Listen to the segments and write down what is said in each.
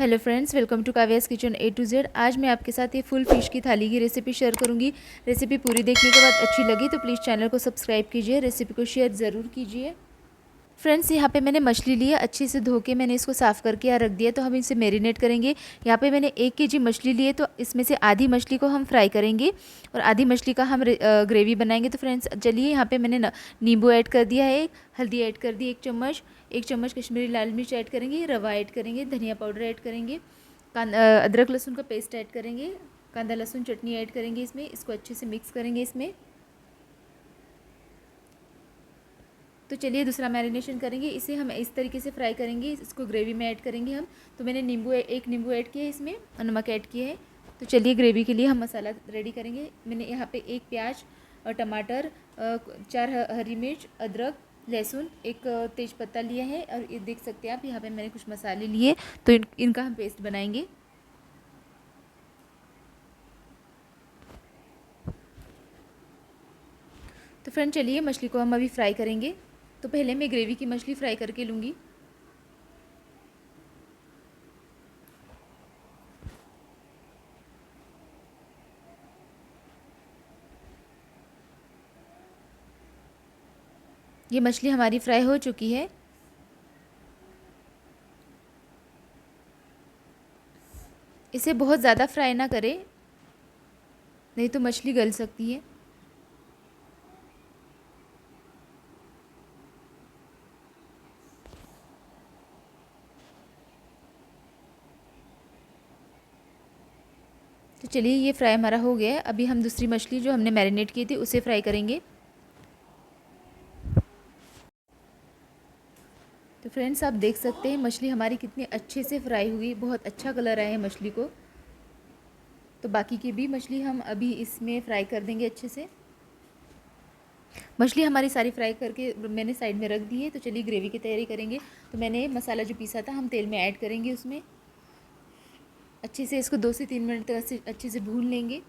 Hello friends, welcome to Kavya's kitchen A to Z. आज मैं आपके साथ ये फुल फिश की थाली की रेसिपी शेयर करूंगी। रेसिपी पूरी देखने के बाद अच्छी लगी तो प्लीज़ चैनल को सब्सक्राइब कीजिए, रेसिपी को शेयर ज़रूर कीजिए। फ्रेंड्स, यहाँ पे मैंने मछली ली है, अच्छे से धो के मैंने इसको साफ़ करके यहाँ रख दिया। तो हम इसे मैरिनेट करेंगे। यहाँ पे मैंने 1 केजी मछली ली है, तो इसमें से आधी मछली को हम फ्राई करेंगे और आधी मछली का हम ग्रेवी बनाएंगे। तो फ्रेंड्स चलिए, यहाँ पे मैंने नींबू ऐड कर दिया है, हल्दी ऐड कर दी 1 चम्मच कश्मीरी लाल मिर्च ऐड करेंगे, रवा ऐड करेंगे, धनिया पाउडर ऐड करेंगे, अदरक लहसुन का पेस्ट ऐड करेंगे, कांदा लहसुन चटनी ऐड करेंगे इसमें। इसको अच्छे से मिक्स करेंगे इसमें। तो चलिए दूसरा मैरिनेशन करेंगे। इसे हम इस तरीके से फ्राई करेंगे, इसको ग्रेवी में ऐड करेंगे हम। तो मैंने एक नींबू ऐड किया है इसमें और नमक ऐड किया है। तो चलिए ग्रेवी के लिए हम मसाला रेडी करेंगे। मैंने यहाँ पे 1 प्याज और टमाटर, 4 हरी मिर्च, अदरक, लहसुन, 1 तेज पत्ता लिया है और ये देख सकते हैं आप, यहाँ पे मैंने कुछ मसाले लिए। तो इनका हम पेस्ट बनाएंगे। तो फ्रेंड चलिए, मछली को हम अभी फ्राई करेंगे। तो पहले मैं ग्रेवी की मछली फ्राई करके लूँगी। ये मछली हमारी फ्राई हो चुकी है। इसे बहुत ज़्यादा फ्राई ना करें, नहीं तो मछली गल सकती है। तो चलिए, ये फ्राई हमारा हो गया है। अभी हम दूसरी मछली जो हमने मैरिनेट की थी उसे फ्राई करेंगे। तो फ्रेंड्स, आप देख सकते हैं मछली हमारी कितनी अच्छे से फ्राई हुई, बहुत अच्छा कलर आया है मछली को। तो बाकी की भी मछली हम अभी इसमें फ्राई कर देंगे अच्छे से। मछली हमारी सारी फ्राई करके मैंने साइड में रख दी है। तो चलिए ग्रेवी की तैयारी करेंगे। तो मैंने मसाला जो पीसा था हम तेल में ऐड करेंगे उसमें। अच्छे से इसको 2 से 3 मिनट तक अच्छे से भून लेंगे।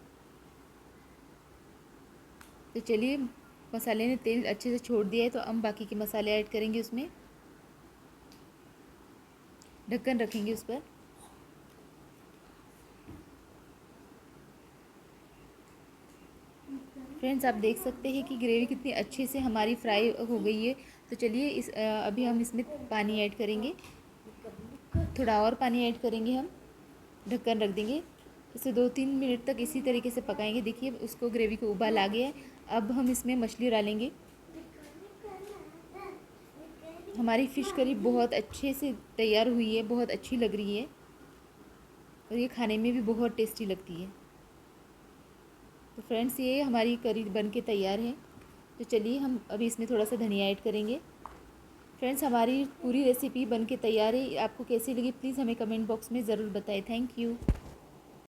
तो चलिए, मसाले ने तेल अच्छे से छोड़ दिया है, तो हम बाकी के मसाले ऐड करेंगे उसमें। ढक्कन रखेंगे उस पर। फ्रेंड्स, आप देख सकते हैं कि ग्रेवी कितनी अच्छे से हमारी फ्राई हो गई है। तो चलिए अभी हम इसमें पानी ऐड करेंगे, थोड़ा और पानी ऐड करेंगे हम। ढक्कन रख देंगे। इसे 2-3 मिनट तक इसी तरीके से पकाएंगे। देखिए उसको ग्रेवी को उबाल आ गया है। अब हम इसमें मछली डालेंगे। हमारी फ़िश करी बहुत अच्छे से तैयार हुई है, बहुत अच्छी लग रही है और ये खाने में भी बहुत टेस्टी लगती है। तो फ्रेंड्स, ये हमारी करी बन के तैयार है। तो चलिए, हम अभी इसमें थोड़ा सा धनिया ऐड करेंगे। फ्रेंड्स, हमारी पूरी रेसिपी बन के तैयार है। आपको कैसी लगी प्लीज़ हमें कमेंट बॉक्स में ज़रूर बताएं। Thank you.